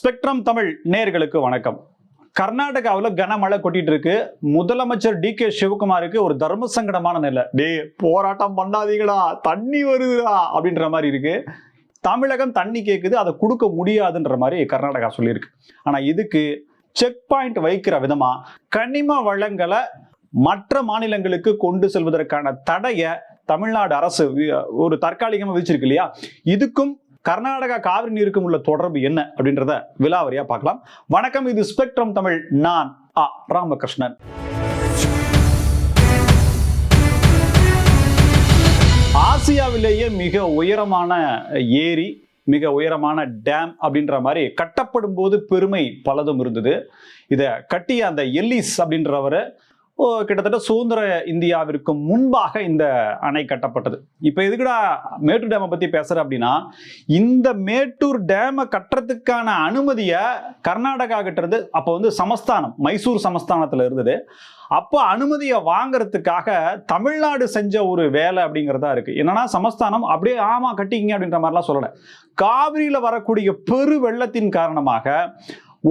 Spectrum Tamil நேயர்களுக்கு வணக்கம். கர்நாடகாவில் கனமழை கொட்டிட்டு இருக்கு. முதலமைச்சர் டி.கே. சிவகுமாருக்கு ஒரு தர்ம சங்கடமான நிலை. போராட்டம் பண்ணாதீங்களா, தண்ணி வருதுடா அப்படின்ற மாதிரி இருக்கு. தமிழகம் தண்ணி கேட்குது, அதை கொடுக்க முடியாதுன்ற மாதிரி கர்நாடகா சொல்லியிருக்கு. ஆனா இதுக்கு செக் பாயிண்ட் வைக்கிற விதமா கனிம வளங்களை மற்ற மாநிலங்களுக்கு கொண்டு செல்வதற்கான தடையை தமிழ்நாடு அரசு ஒரு தற்காலிகமா விதிச்சிருக்கு இல்லையா? இதுக்கும் கர்நாடகா காவிரி நீருக்கும் உள்ள தொடர்பு என்ன அப்படின்றத விலாவரியா பார்க்கலாம். வணக்கம், இது ஸ்பெக்ட்ரம் தமிழ். நான் ராமகிருஷ்ணன். ஆசியாவிலேயே மிக உயரமான ஏரி, மிக உயரமான டேம் அப்படின்ற மாதிரி கட்டப்படும் போது பெருமை பலதும் இருந்தது. இதை கட்டிய அந்த எல்லிஸ் அப்படின்றவரை கிட்டத்தட்ட சுதந்திர இந்தியாவிற்கு முன்பாக இந்த அணை கட்டப்பட்டது. இப்ப எதுக்குடா மேட்டூர் டேமை பத்தி பேசுற அப்படின்னா, இந்த மேட்டூர் டேமை கட்டுறதுக்கான அனுமதியை கர்நாடகா கிட்ட இருந்து அப்போ சமஸ்தானம், மைசூர் சமஸ்தானத்துல இருந்தது. அப்போ அனுமதியை வாங்கறதுக்காக தமிழ்நாடு செஞ்ச ஒரு வேலை அப்படிங்கிறதா இருக்கு. என்னன்னா, சமஸ்தானம் அப்படியே ஆமா கட்டிக்கிங்க அப்படின்ற மாதிரிலாம் சொல்லல. காவிரியில வரக்கூடிய பெரு வெள்ளத்தின் காரணமாக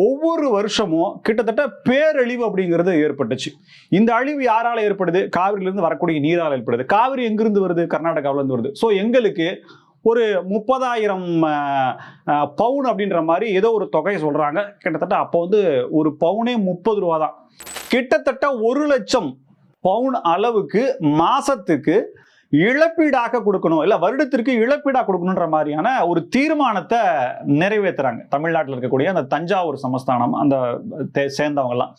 ஒவ்வொரு வருஷமும் கிட்டத்தட்ட பேரழிவு அப்படிங்கிறது ஏற்பட்டுச்சு. இந்த அழிவு யாரால ஏற்படுது? காவிரியிலிருந்து வரக்கூடிய நீரால் ஏற்படுது. காவிரி எங்கிருந்து வருது? கர்நாடகாவில இருந்து வருது. ஸோ எங்களுக்கு ஒரு 30,000 பவுன் அப்படின்ற மாதிரி ஏதோ ஒரு தொகை சொல்றாங்க. கிட்டத்தட்ட அப்போ ஒரு பவுனே 30 ரூபா தான். கிட்டத்தட்ட 1 லட்சம் பவுன் அளவுக்கு மாசத்துக்கு இழப்பீடாக கொடுக்கணும், இல்ல வருடத்திற்கு இழப்பீடாக கொடுக்கணுன்ற மாதிரியான ஒரு தீர்மானத்தை நிறைவேற்றுறாங்க தமிழ்நாட்டில் இருக்கக்கூடிய அந்த தஞ்சாவூர் சமஸ்தானம் அந்த சேர்ந்தவங்க எல்லாம்.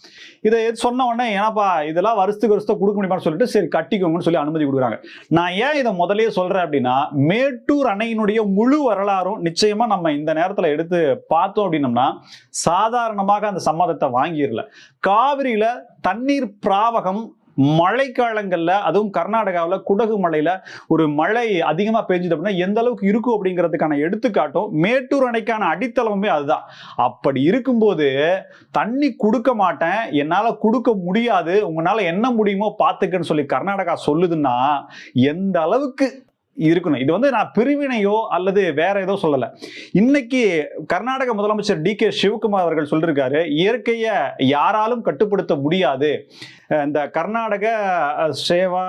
இதை சொன்ன உடனே ஏன்னாப்பா இதெல்லாம் வருஷத்துக்கு கொடுக்க முடியுமான்னு சொல்லிட்டு சரி கட்டிக்கோங்கன்னு சொல்லி அனுமதி கொடுக்குறாங்க. நான் ஏன் இதை முதலே சொல்றேன் அப்படின்னா, மேட்டூர் அணையினுடைய முழு வரலாறும் நிச்சயமா நம்ம இந்த நேரத்தில் எடுத்து பார்த்தோம் அப்படின்னம்னா சாதாரணமாக அந்த சம்மதத்தை வாங்கிடல. காவிரியில தண்ணீர் பிராவகம் மழைக்காலங்கள்ல, அதுவும் கர்நாடகாவில் குடகு மலையில ஒரு மழை அதிகமா பெஞ்சுது அப்படின்னா எந்த அளவுக்கு இருக்கும் அப்படிங்கிறதுக்கான எடுத்துக்காட்டும் மேட்டூர் அணைக்கான அடித்தளமுமே அதுதான். அப்படி இருக்கும்போது தண்ணி கொடுக்க மாட்டேன், என்னால கொடுக்க முடியாது, உங்களால என்ன முடியுமோ பாத்துக்கன்னு சொல்லி கர்நாடகா சொல்லுதுன்னா எந்த அளவுக்கு இருக்கணும். இது நான் பிரிவினையோ அல்லது வேற ஏதோ சொல்லல. இன்னைக்கு கர்நாடக முதலமைச்சர் டி.கே. சிவகுமார் அவர்கள் சொல்லிருக்காரு, இயற்கையை யாராலும் கட்டுப்படுத்த முடியாது. இந்த கர்நாடக சேவா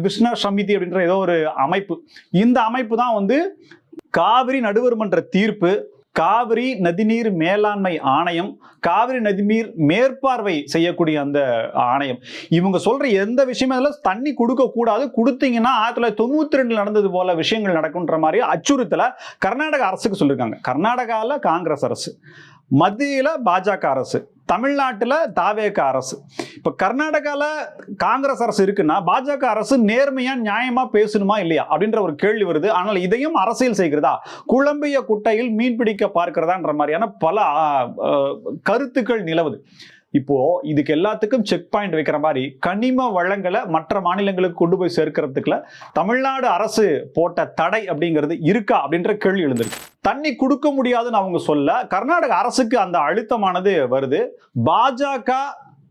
விஷ்ணு சமிதி அப்படின்ற ஏதோ ஒரு அமைப்பு, இந்த அமைப்பு தான் காவிரி நடுவர் மன்ற தீர்ப்பு, காவிரி நதிநீர் மேலாண்மை ஆணையம், காவிரி நதிநீர் மேற்பார்வை செய்யக்கூடிய அந்த ஆணையம், இவங்க சொல்ற எந்த விஷயமும் தண்ணி கொடுக்க கூடாது, கொடுத்தீங்கன்னா 1992 நடந்தது போல விஷயங்கள் நடக்கும்ன்ற மாதிரி அச்சுறுத்தல கர்நாடக அரசுக்கு சொல்லியிருக்காங்க. கர்நாடகாவில் காங்கிரஸ் அரசு, மத்தியில பாஜக அரசு, தமிழ்நாட்டில் தாவேக அரசு. இப்ப கர்நாடகால காங்கிரஸ் அரசு இருக்குன்னா பாஜக அரசு நேர்மையா நியாயமா பேசணுமா இல்லையா அப்படின்ற ஒரு கேள்வி வருது. ஆனால் இதையும் அரசியல் செய்கிறதா, குழம்பிய குட்டையில் மீன் பிடிக்க பார்க்கிறதான்ற மாதிரியான பல கருத்துக்கள் நிலவுது. இப்போ இதுக்கு எல்லாத்துக்கும் செக் பாயிண்ட் வைக்கிற மாதிரி கனிம வளங்களை மற்ற மாநிலங்களுக்கு கொண்டு போய் சேர்க்கிறதுக்குள்ள தமிழ்நாடு அரசு போட்ட தடை அப்படிங்கிறது இருக்கா அப்படின்ற கேள்வி எழுந்திருக்கு. தண்ணி கொடுக்க முடியாதுன்னு அவங்க சொல்ல கர்நாடக அரசுக்கு அந்த அழுத்தமானது வருது. பாஜக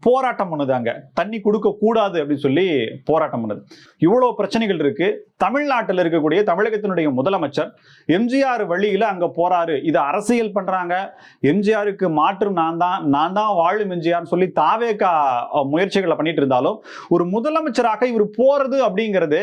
போராட்டம் பண்ணுதாங்க, தண்ணி கொடுக்க கூடாது அப்படின்னு சொல்லி போராட்டம் பண்ணுது. இவ்வளவு பிரச்சனைகள் இருக்கு. தமிழ்நாட்டில் இருக்கக்கூடிய தமிழகத்தினுடைய முதலமைச்சர் எம்ஜிஆர் வழியில அங்க போறாரு, இது அரசியல் பண்றாங்க, எம்ஜிஆருக்கு மாற்று நான் தான் வாழும் எம்ஜிஆர் சொல்லி தாவேகா முயற்சிகளை பண்ணிட்டு இருந்தாலும் ஒரு முதலமைச்சராக இவர் போறது அப்படிங்கிறது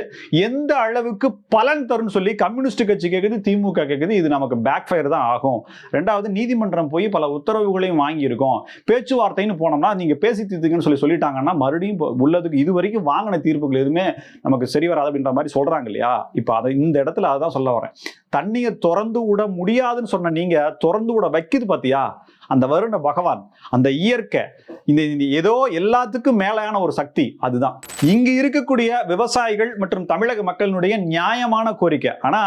எந்த அளவுக்கு பலன் தரும் சொல்லி கம்யூனிஸ்ட் கட்சி கேட்குது, திமுக கேட்குது. இது நமக்கு பேக் ஃபயர் தான் ஆகும். ரெண்டாவது, நீதிமன்றம் போய் பல உத்தரவுகளையும் வாங்கி இருக்கோம், பேச்சுவார்த்தைன்னு போனோம்னா நீங்க பேசி தீர்த்துங்கன்னு சொல்லிட்டாங்கன்னா மறுபடியும் உள்ளதுக்கு இது வரைக்கும் வாங்கின தீர்ப்புகள் எதுவுமே நமக்கு சரி வராது அப்படின்ற மாதிரி சொல்றாங்க இல்லையா? இப்ப அதை இந்த இடத்துல அதான் சொல்ல வரேன். தண்ணியை திறந்து விட முடியாதுன்னு சொன்ன நீங்க திறந்து விட வைக்குது பாத்தியா அந்த வருண பகவான், அந்த இயற்கை, இந்த ஏதோ எல்லாத்துக்கும் மேலான ஒரு சக்தி. அதுதான் இங்க இருக்கக்கூடிய விவசாயிகள் மற்றும் தமிழக மக்களினுடைய நியாயமான கோரிக்கை. ஆனா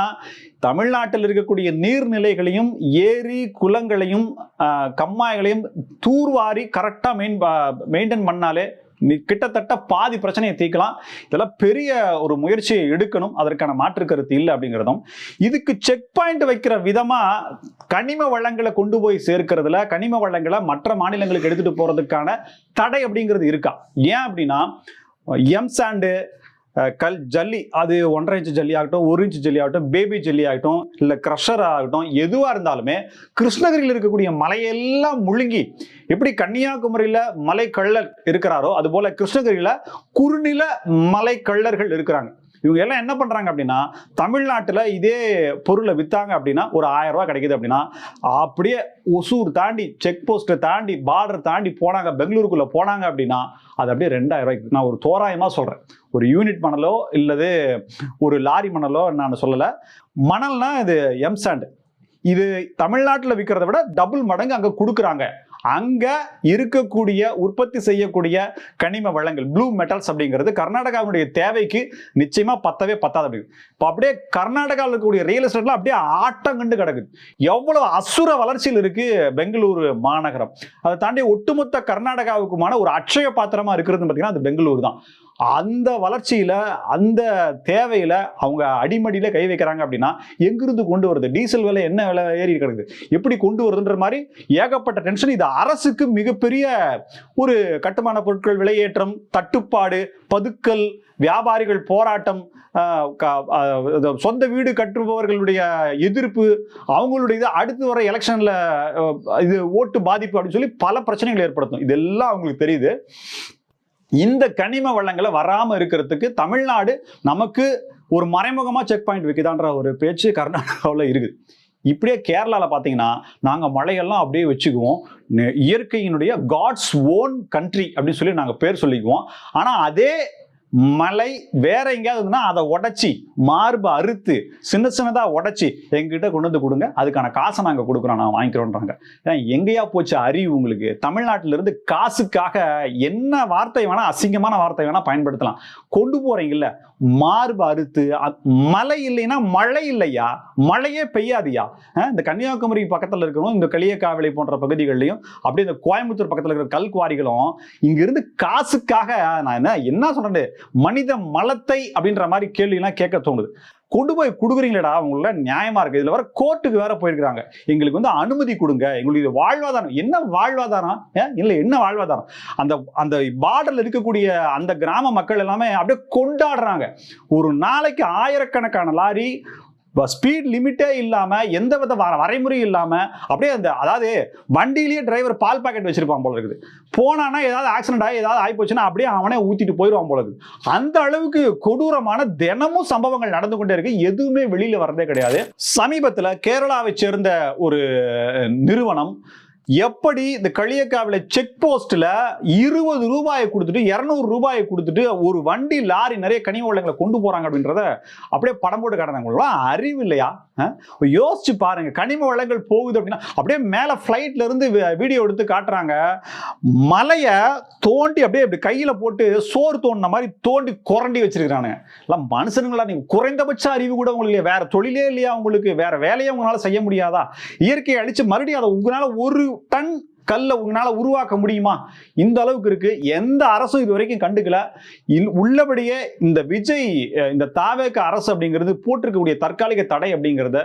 தமிழ்நாட்டில் இருக்கக்கூடிய நீர்நிலைகளையும் ஏரி குளங்களையும் கம்மாய்களையும் தூர்வாரி கரெக்டா மெயின்டைன் பண்ணாலே கிட்டத்தட்ட பாதி பிரச்சனையை தீர்க்கலாம். இதெல்லாம் பெரிய ஒரு முயற்சியை எடுக்கணும், அதற்கான மாற்று கருத்து இல்லை அப்படிங்கிறதும். இதுக்கு செக் பாயிண்ட் வைக்கிற விதமா கனிம வளங்களை கொண்டு போய் சேர்க்கிறதுல, கனிம வளங்களை மற்ற மாநிலங்களுக்கு எடுத்துட்டு போறதுக்கான தடை அப்படிங்கிறது இருக்கா? ஏன் அப்படின்னா எம் சாண்டு, ஜல்லி, அது 1.5 இன்ச் ஜல்லி ஆகட்டும், 1 இன்ச் ஜல்லி ஆகட்டும், பேபி ஜல்லி ஆகட்டும், இல்லை க்ரஷர் ஆகட்டும், எதுவாக இருந்தாலுமே கிருஷ்ணகிரியில் இருக்கக்கூடிய மலையெல்லாம் முழுங்கி, எப்படி கன்னியாகுமரியில் மலை கள்ளர் இருக்கிறாரோ அதுபோல கிருஷ்ணகிரியில் குறுநில மலை கள்ளர்கள் இருக்கிறாங்க. இவங்க எல்லாம் என்ன பண்றாங்க அப்படின்னா, தமிழ்நாட்டில் இதே பொருளை வித்தாங்க அப்படின்னா ஒரு 1000 ரூபாய் கிடைக்குது அப்படின்னா, அப்படியே ஒசூர் தாண்டி, செக் போஸ்ட்டை தாண்டி, பார்டர் தாண்டி போனாங்க, பெங்களூருக்குள்ள போனாங்க அப்படின்னா அது அப்படியே 2000 ரூபாய்க்கு. நான் ஒரு தோராயமா சொல்றேன். ஒரு யூனிட் மணலோ இல்லது ஒரு லாரி மணலோ நான் சொல்லலை. மணல்னா இது எம்சாண்ட். இது தமிழ்நாட்டில் விற்கிறத விட டபுள் மடங்கு அங்க கொடுக்குறாங்க. அங்க இருக்கக்கூடிய உற்பத்தி செய்யக்கூடிய கனிம வளங்கள், ப்ளூ மெட்டல்ஸ் அப்படிங்கிறது கர்நாடகாவுடைய தேவைக்கு நிச்சயமா பத்தவே பத்தாது. அப்படி இப்போ அப்படியே கர்நாடகாவில் இருக்கக்கூடிய ரியல் எஸ்டேட்லாம் அப்படியே ஆட்டம் கண்டு கிடக்குது. எவ்வளவு அசுர வளர்ச்சியில் இருக்கு பெங்களூரு மாநகரம். அதை தாண்டி ஒட்டுமொத்த கர்நாடகாவுக்குமான ஒரு அட்சய பாத்திரமா இருக்கிறதுன்னு பார்த்தீங்கன்னா அது பெங்களூரு தான். அந்த வளர்ச்சியில, அந்த தேவையில அவங்க அடிமடியில கை வைக்கிறாங்க அப்படின்னா எங்கிருந்து கொண்டு வருது? டீசல் விலை என்ன விலை ஏறி கிடக்குது, எப்படி கொண்டு வருதுன்ற மாதிரி ஏகப்பட்ட டென்ஷன். இது அரசுக்கு மிகப்பெரிய ஒரு கட்டுமான பொருட்கள் விலையேற்றம், தட்டுப்பாடு, பதுக்கல், வியாபாரிகள் போராட்டம், சொந்த வீடு கட்டுபவர்களுடைய எதிர்ப்பு, அவங்களுடைய அடுத்து வர எலெக்ஷன்ல இது ஓட்டு பாதிப்பு அப்படின்னு சொல்லி பல பிரச்சனைகள் ஏற்படுத்தும். இதெல்லாம் அவங்களுக்கு தெரியுது. இந்த கனிம வளங்களை வராம இருக்கிறதுக்கு தமிழ்நாடு நமக்கு ஒரு மறைமுகமா செக் பாயிண்ட் வைக்குதான்ற ஒரு பேச்சு கர்நாடகாவில் இருக்குது. இப்படியே கேரளாவில் பார்த்தீங்கன்னா நாங்கள் மலையெல்லாம் அப்படியே வச்சுக்குவோம், இயற்கையினுடைய காட்ஸ் ஓன் கண்ட்ரி அப்படின்னு சொல்லி நாங்கள் பேர் சொல்லிக்குவோம். ஆனால் அதே மலை வேற எங்கேயாவது இருந்ததுன்னா அதை உடைச்சி, மார்பை அறுத்து, சின்ன சின்னதாக உடைச்சி எங்கிட்ட கொண்டு வந்து கொடுங்க, அதுக்கான காசை நாங்கள் கொடுக்குறோம், நான் வாங்கிக்கிறோன்றாங்க. ஏன்னா எங்கேயா போச்சு அறிவு உங்களுக்கு? தமிழ்நாட்டிலிருந்து காசுக்காக என்ன வார்த்தை வேணா, அசிங்கமான வார்த்தை வேணா பயன்படுத்தலாம். கொண்டு போறீங்கல்ல, மார்பு அறுத்து. மழை இல்லைன்னா மழை இல்லையா, மழையே பெய்யாதியா? இந்த கன்னியாகுமரி பக்கத்தில் இருக்கணும், இந்த களியக்காவிளை போன்ற பகுதிகளிலையும், அப்படியே இந்த கோயம்புத்தூர் பக்கத்தில் இருக்கிற கல்குவாரிகளும் இங்கிருந்து காசுக்காக நான் என்ன சொல்றேன், மனித மலத்தை அப்படின்ற மாதிரி கேள்வி எல்லாம் கேட்க தோணுது. கொண்டு போய் கொடுக்குறீங்களா? அவங்கள நியாயமா இருக்கு. இதுல வர கோர்ட்டுக்கு வேற போயிருக்காங்க, எங்களுக்கு வந்து அனுமதி கொடுங்க, எங்களுக்கு வாழ்வாதாரம். என்ன வாழ்வாதாரம்? இல்ல என்ன வாழ்வாதாரம்? அந்த அந்த பார்டர்ல இருக்கக்கூடிய அந்த கிராம மக்கள் எல்லாமே அப்படியே கொண்டாடுறாங்க. ஒரு நாளைக்கு ஆயிரக்கணக்கான லாரி, ஸ்பீட் லிமிட்டே இல்லாம, எந்த வித வரைமுறை இல்லாம, அப்படியே அந்த, அதாவது வண்டியிலேயே டிரைவர் பால் பாக்கெட் வச்சிருப்பான் போல இருக்குது. போனானா ஏதாவது ஆக்சிடென்ட் ஆகி ஏதாவது ஆகி போச்சுன்னா அப்படியே அவனே ஊத்திட்டு போயிடுவான் போல இருக்குது. அந்த அளவுக்கு கொடூரமான தினமும் சம்பவங்கள் நடந்து கொண்டே இருக்கு. எதுவுமே வெளியில வர்றதே கிடையாது. சமீபத்தில் கேரளாவை சேர்ந்த ஒரு நிறுவனம் எப்படி இந்த களியக்காவில செக் போஸ்ட்ல 20 ரூபாயை கொடுத்துட்டு, 200 ரூபாயை கொடுத்துட்டு ஒரு வண்டி லாரி நிறைய கனிம வளங்களை கொண்டு போறாங்க அப்படின்றத அப்படியே படம் போட்டு காட்டுறாங்க. அறிவு இல்லையா? யோசிச்சு பாருங்க. கனிம வளங்கள் போகுது அப்படின்னா அப்படியே மேல பிளைட்ல இருந்து வீடியோ எடுத்து காட்டுறாங்க. மலைய தோண்டி அப்படியே இப்படி கையில போட்டு சோறு தோண்டின மாதிரி தோண்டி குரண்டி வச்சிருக்காங்க. எல்லாம் மனுஷனுங்களா? நீங்க குறைந்தபட்ச அறிவு கூட உங்களுக்கு வேற தொழிலே இல்லையா? உங்களுக்கு வேற வேலையை உங்களால செய்ய முடியாதா? இயற்கையை அழிச்சு மறுபடியும் அதை உங்களால 1 டன் கல்ல உங்களால உருவாக்க முடியுமா? இந்த அளவுக்கு இருக்கு. எந்த அரசும் இது வரைக்கும் கண்டுக்கல. உள்ளபடியே இந்த விஜய், இந்த தாவேக அரசு அப்படிங்கிறது போட்டிருக்கக்கூடிய தற்காலிக தடை அப்படிங்கிறத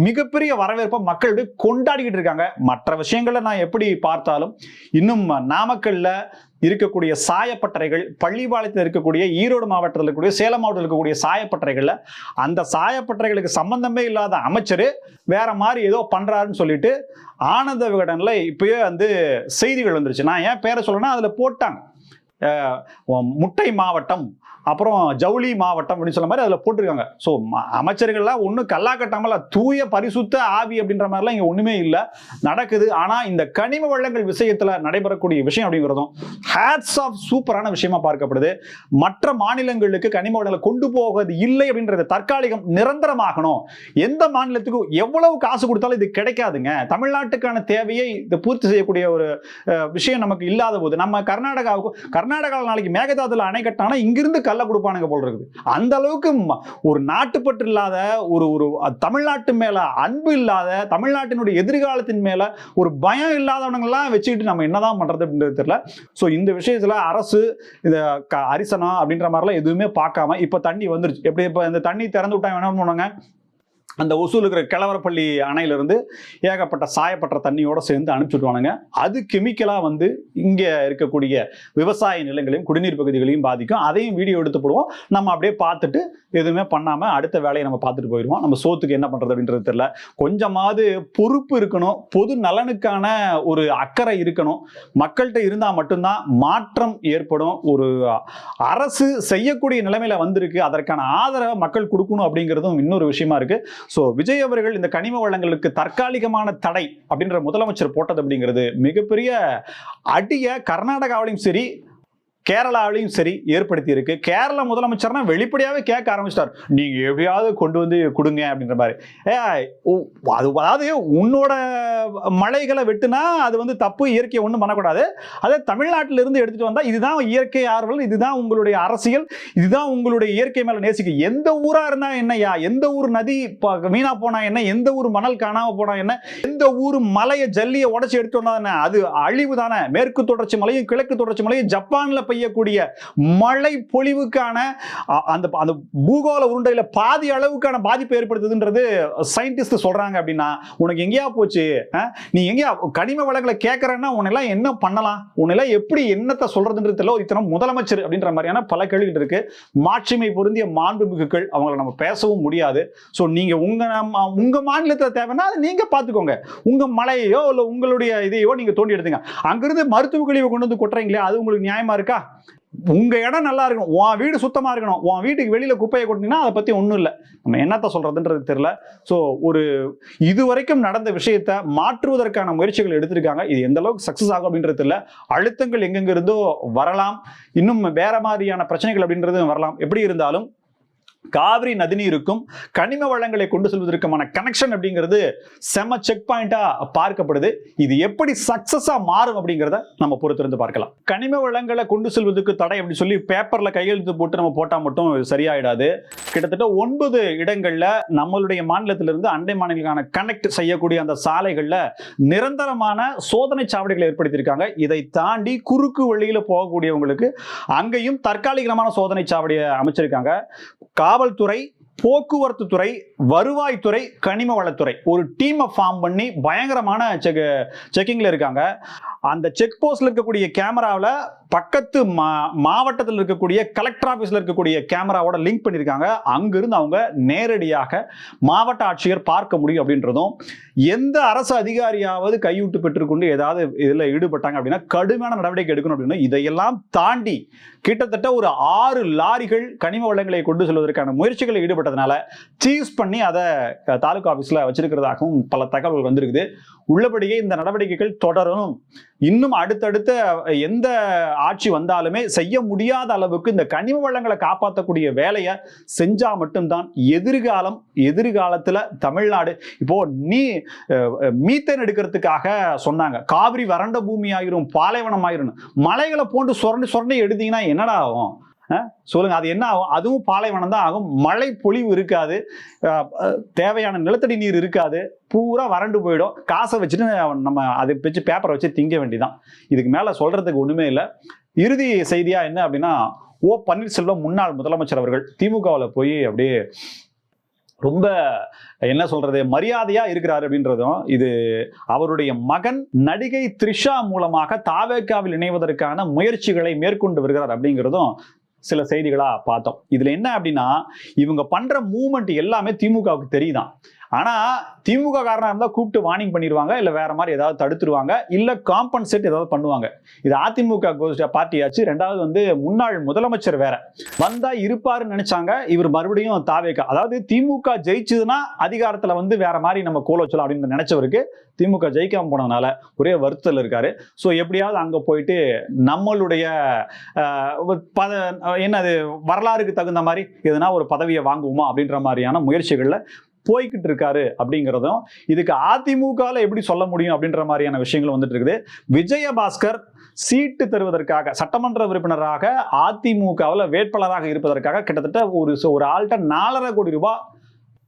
மிகப்பெரிய வரவேற்பை மக்கள் கொண்டாடிக்கிட்டு இருக்காங்க. மற்ற விஷயங்களை நான் எப்படி பார்த்தாலும், இன்னும் நாமக்கல்ல இருக்கக்கூடிய சாயப்பட்டறைகள், பள்ளிப்பாளையத்தில் இருக்கக்கூடிய, ஈரோடு மாவட்டத்தில் இருக்கக்கூடிய, சேலம் மாவட்டத்தில் இருக்கக்கூடிய சாயப்பட்டறைகள்ல அந்த சாயப்பட்டறைகளுக்கு சம்பந்தமே இல்லாத அமைச்சர் வேற மாதிரி ஏதோ பண்றாருன்னு சொல்லிட்டு ஆனந்த விகடன்ல இப்பயே வந்து செய்திகள் வந்துருச்சு. நான் ஏன் பேரை சொல்லணும்னா அதுல போட்டாங்க முட்டை மாவட்டம், அப்புறம் ஜவுளி மாவட்டம் அப்படின்னு சொல்ல மாதிரி அதில் போட்டிருக்காங்க. ஸோ அமைச்சர்கள்லாம் ஒன்றும் கல்லா கட்டாமல் தூய பரிசுத்த ஆவி அப்படின்ற மாதிரிலாம் இங்கே ஒன்றுமே இல்லை நடக்குது. ஆனால் இந்த கனிம வளங்கள் விஷயத்தில் நடைபெறக்கூடிய விஷயம் அப்படிங்கிறதும் ஹேட்ஸ் ஆஃப் சூப்பரான விஷயமா பார்க்கப்படுது. மற்ற மாநிலங்களுக்கு கனிம வளங்களை கொண்டு போவது இல்லை அப்படின்றது தற்காலிகம், நிரந்தரமாகணும். எந்த மாநிலத்துக்கும் எவ்வளவு காசு கொடுத்தாலும் இது கிடைக்காதுங்க. தமிழ்நாட்டுக்கான தேவையை இதை பூர்த்தி செய்யக்கூடிய ஒரு விஷயம் நமக்கு இல்லாத போது நம்ம கர்நாடகாவில் நாளைக்கு மேகதாதுல அணை கட்டானா இங்கிருந்து கல்ல கொடுப்பானுங்க போல இருக்குது. அந்த அளவுக்கு ஒரு நாட்டுப்பற்று இல்லாத, ஒரு தமிழ்நாட்டு மேல அன்பு இல்லாத, தமிழ்நாட்டினுடைய எதிர்காலத்தின் மேல ஒரு பயம் இல்லாதவனங்கள்லாம் வச்சுக்கிட்டு நம்ம என்னதான் பண்றது அப்படின்றது தெரியல. ஸோ இந்த விஷயத்துல அரசு இந்த அரிசனம் அப்படின்ற மாதிரிலாம் எதுவுமே பார்க்காம இப்ப தண்ணி வந்துருச்சு. எப்படி இப்ப இந்த தண்ணி திறந்து விட்டாங்க என்ன பண்ணுவாங்க, அந்த ஒசூல் இருக்கிற கிழவரப்பள்ளி அணையிலிருந்து ஏகப்பட்ட சாயப்பட்ட தண்ணியோட சேர்ந்து அனுப்பிச்சுட்டுவானுங்க. அது கெமிக்கலா வந்து இங்க இருக்கக்கூடிய விவசாய நிலங்களையும் குடிநீர் பகுதிகளையும் பாதிக்கும். அதையும் வீடியோ எடுத்து போடுவோம். நம்ம அப்படியே பார்த்துட்டு எதுவுமே பண்ணாம அடுத்த வேலையை நம்ம பார்த்துட்டு போயிடுவோம். நம்ம சோத்துக்கு என்ன பண்றது அப்படின்றது தெரியல. கொஞ்சமாவது பொறுப்பு இருக்கணும், பொது நலனுக்கான ஒரு அக்கறை இருக்கணும். மக்கள்கிட்ட இருந்தா மட்டும்தான் மாற்றம் ஏற்படும். ஒரு அரசு செய்யக்கூடிய நிலைமையில வந்திருக்கு, அதற்கான ஆதரவை மக்கள் கொடுக்கணும் அப்படிங்கிறதும் இன்னொரு விஷயமா இருக்கு. சோ விஜய் அவர்கள் இந்த கனிம வளங்களுக்கு தற்காலிகமான தடை அப்படின்ற முதலமைச்சர் போட்டது அப்படிங்கிறது மிகப்பெரிய அடிய கர்நாடகாவிலும் சரி கேரளாவிலையும் சரி ஏற்படுத்தி இருக்கு. கேரள முதலமைச்சர்னா வெளிப்படையாவே கேட்க ஆரம்பிச்சிட்டார், நீங்க எப்படியாவது கொண்டு வந்து கொடுங்க அப்படின்ற மாதிரி. அதாவது உன்னோட மலைகளை வெட்டுனா அது வந்து தப்பு, இயற்கையை ஒன்றும் பண்ணக்கூடாது. அதே தமிழ்நாட்டில இருந்து எடுத்துட்டு வந்தா இதுதான் இயற்கை ஆர்வல், இதுதான் உங்களுடைய அரசியல், இதுதான் உங்களுடைய இயற்கை மேல நேசிக்க. எந்த ஊரா இருந்தா என்னையா, எந்த ஊர் நதி வீணா போனா என்ன, எந்த ஊர் மணல் காணாம போனா என்ன, எந்த ஊர் மலையை ஜல்லியை உடச்சி எடுத்து வந்தா என்ன, அது அழிவு தானே. மேற்கு தொடர்ச்சி மலையும் கிழக்கு தொடர்ச்சி மலையும் ஜப்பான்ல பெய்யக்கூடிய மழை பொழிவுக்கான அந்த பூகோள உருண்டையில பாதி அளவுக்கான பாதிப்பு ஏற்படுத்துதுன்றது சயின்டிஸ்ட் சொல்றாங்க. அப்படின்னா உனக்கு எங்கேயா போச்சு? நீ எங்கேயா கனிம வளங்களை கேட்கறன்னா உன்னெல்லாம் என்ன பண்ணலாம், உன்னெல்லாம் எப்படி என்னத்தை சொல்றதுன்றது தெரியல. இத்தனை முதலமைச்சர் அப்படின்ற மாதிரியான பல கேள்விகள் இருக்கு. மாட்சிமை பொருந்திய மாண்புமிகுகள், அவங்களை நம்ம பேசவும் முடியாது. ஸோ நீங்க உங்க மாநிலத்தில் தேவைன்னா அதை நீங்க பார்த்துக்கோங்க. உங்க மலையோ இல்லை உங்களுடைய இதையோ நீங்க தோண்டி எடுத்துங்க. அங்கிருந்து மருத்துவ கழிவை கொண்டு வந்து கொட்டுறீங்களே, அது உங்களுக்கு நியாயமா இருக்கா? உங்க இடம் நல்லா இருக்கணும், உன் வீடு சுத்தமா இருக்கணும், உன் வீட்டுக்கு வெளியில குப்பையை கொட்டினீங்கன்னா அதை பத்தி ஒண்ணும் இல்லை. நம்ம என்னத்த சொல்றதுன்றது தெரியல. ஸோ ஒரு இதுவரைக்கும் நடந்த விஷயத்தை மாற்றுவதற்கான முயற்சிகள் எடுத்திருக்காங்க. இது எந்த அளவுக்கு சக்சஸ் ஆகும் அப்படின்றது தெரியல. அழுத்தங்கள் எங்கெங்க இருந்தோ வரலாம், இன்னும் வேற மாதிரியான பிரச்சனைகள் அப்படின்றது வரலாம். எப்படி இருந்தாலும் காவிரி நதிநீருக்கும் கனிம வளங்களை கொண்டு செல்வதற்கான கனெக்ஷன் அப்படிங்கிறது செம செக் பாயிண்டா பார்க்கப்படுது. இது எப்படி சக்சஸா மாறும் அப்படிங்கிறத நம்ம பொறுத்திருந்து பார்க்கலாம். கனிம வளங்களை கொண்டு செல்வதற்கு தடை அப்படி சொல்லி பேப்பர்ல கையெழுத்து போட்டு நம்ம போட்டா மட்டும் சரியாயிடாது. கிட்டத்தட்ட 9 இடங்கள்ல நம்மளுடைய மாநிலத்திலிருந்து அண்டை மாநிலங்களுக்கான கனெக்ட் செய்யக்கூடிய அந்த சாலைகள்ல நிரந்தரமான சோதனை சாவடிகளை ஏற்படுத்தியிருக்காங்க. இதை தாண்டி குறுக்கு வழியில போகக்கூடியவங்களுக்கு அங்கேயும் தற்காலிகமான சோதனை சாவடியை அமைச்சிருக்காங்க. காவல்துறை, போக்குவரத்து துறை, வருவாய்த்துறை, கனிம வளத்துறை ஒரு டீமை ஃபார்ம் பண்ணி பயங்கரமான செக்கிங்ல இருக்காங்க. அந்த செக் போஸ்ட்ல இருக்கக்கூடிய கேமராவில் பக்கத்து மாவட்டத்தில் இருக்கக்கூடிய கலெக்டர் ஆஃபீஸில் இருக்கக்கூடிய கேமராவோட லிங்க் பண்ணியிருக்காங்க. அங்கிருந்து அவங்க நேரடியாக மாவட்ட ஆட்சியர் பார்க்க முடியும் அப்படின்றதும், எந்த அரசு அதிகாரியாவது கையூட்டு பெற்றுக்கொண்டு ஏதாவது இதில் ஈடுபட்டாங்க அப்படின்னா கடுமையான நடவடிக்கை எடுக்கணும் அப்படின்னு இதையெல்லாம் தாண்டி கிட்டத்தட்ட ஒரு 6 லாரிகள் கனிம வளங்களை கொண்டு செல்வதற்கான முயற்சிகளில் ஈடுபட்டதுனால சீஸ் பண்ணி அதை தாலுகா ஆஃபீஸில் வச்சிருக்கிறதாகவும் பல தகவல்கள் வந்திருக்குது. உள்ளபடியே இந்த நடவடிக்கைகள் தொடரும். இன்னும் அடுத்தடுத்த எந்த ஆட்சி வந்தாலுமே செய்ய முடியாத அளவுக்கு இந்த கனிம வளங்களை காப்பாற்றக்கூடிய வேலையை செஞ்சா மட்டும்தான் எதிர்காலத்துல தமிழ்நாடு இப்போ மீத்தேன் எடுக்கிறதுக்காக சொன்னாங்க, காவிரி வறண்ட பூமி ஆயிரும், பாலைவனம் ஆயிரும். மலைகளை போன்று சுரண்டி எடுத்தீங்கன்னா என்னடா ஆகும் சொல்லுங்க? அது என்ன ஆகும்? அதுவும் பாலைவனம் தான் ஆகும். மழை பொழிவு இருக்காது, தேவையான நிலத்தடி நீர் இருக்காது, பூரா வறண்டு போயிடும். காசை வச்சுட்டு நம்ம அதை வச்சு பேப்பரை வச்சு திங்க வேண்டிதான். இதுக்கு மேல சொல்றதுக்கு ஒண்ணுமே இல்லை. இறுதி செய்தியா என்ன அப்படின்னா, ஓ பன்னீர்செல்வம் முன்னாள் முதலமைச்சர் அவர்கள் திமுகவில் போய் அப்படியே ரொம்ப என்ன சொல்றது மரியாதையா இருக்கிறார் அப்படின்றதும், இது அவருடைய மகன் நடிகை த்ரிஷா மூலமாக தாவேகாவில் இணைவதற்கான முயற்சிகளை மேற்கொண்டு வருகிறார் அப்படிங்கிறதும் சில செய்திகளா பார்த்தோம். இதுல என்ன அப்படின்னா, இவங்க பண்ற மூவ்மெண்ட் எல்லாமே திமுகவுக்கு தெரியுதான். ஆனா திமுக காரணம் இருந்தா கூப்பிட்டு வார்னிங் பண்ணிடுவாங்க, இல்ல வேற மாதிரி ஏதாவது தடுத்துருவாங்க, இல்ல காம்பன்சேட் ஏதாவது பண்ணுவாங்க. இது அதிமுக பார்ட்டியாச்சு. ரெண்டாவது வந்து முன்னாள் முதலமைச்சர் வேற வந்தா இருப்பாருன்னு நினைச்சாங்க. இவர் மறுபடியும் தாவேகா, அதாவது திமுக ஜெயிச்சதுன்னா அதிகாரத்துல வந்து வேற மாதிரி நம்ம கோல வச்சலாம் அப்படின்னு நினைச்சவருக்கு திமுக ஜெயிக்காம போனதுனால ஒரே வருத்தத்தில் இருக்காரு. ஸோ எப்படியாவது அங்க போயிட்டு நம்மளுடைய என்னது வரலாறுக்கு தகுந்த மாதிரி எதுனா ஒரு பதவியை வாங்குவோமா அப்படின்ற மாதிரியான முயற்சிகள்ல போய்கிட்டு இருக்காரு அப்படிங்கிறதும், இதுக்கு அதிமுகவில் எப்படி சொல்ல முடியும் அப்படின்ற மாதிரியான விஷயங்கள் வந்துட்டு இருக்குது. விஜயபாஸ்கர் சீட்டு தருவதற்காக சட்டமன்ற உறுப்பினராக அதிமுகவில் வேட்பாளராக இருப்பதற்காக கிட்டத்தட்ட ஒரு ஆள்கிட்ட 4.5 கோடி ரூபாய்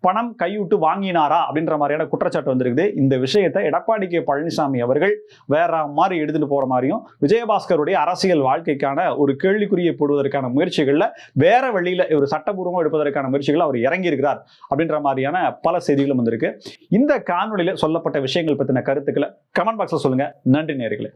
பணம் கைவிட்டு வாங்கினாரா அப்படின்ற மாதிரியான குற்றச்சாட்டு வந்திருக்குது. இந்த விஷயத்தை எடப்பாடி கே பழனிசாமி அவர்கள் வேற மாதிரி எடுத்துட்டு போற மாதிரியும், விஜயபாஸ்கருடைய அரசியல் வாழ்க்கைக்கான ஒரு கேள்விக்குறியை போடுவதற்கான முயற்சிகள்ல வேற வழியில ஒரு சட்டபூர்வமாக எடுப்பதற்கான முயற்சிகள் அவர் இறங்கி இருக்கிறார் அப்படின்ற மாதிரியான பல செய்திகளும் வந்திருக்கு. இந்த காணொலியில சொல்லப்பட்ட விஷயங்கள் பத்தின கருத்துக்களை கமெண்ட் பாக்ஸ்ல சொல்லுங்க. நன்றி நேயர்களே.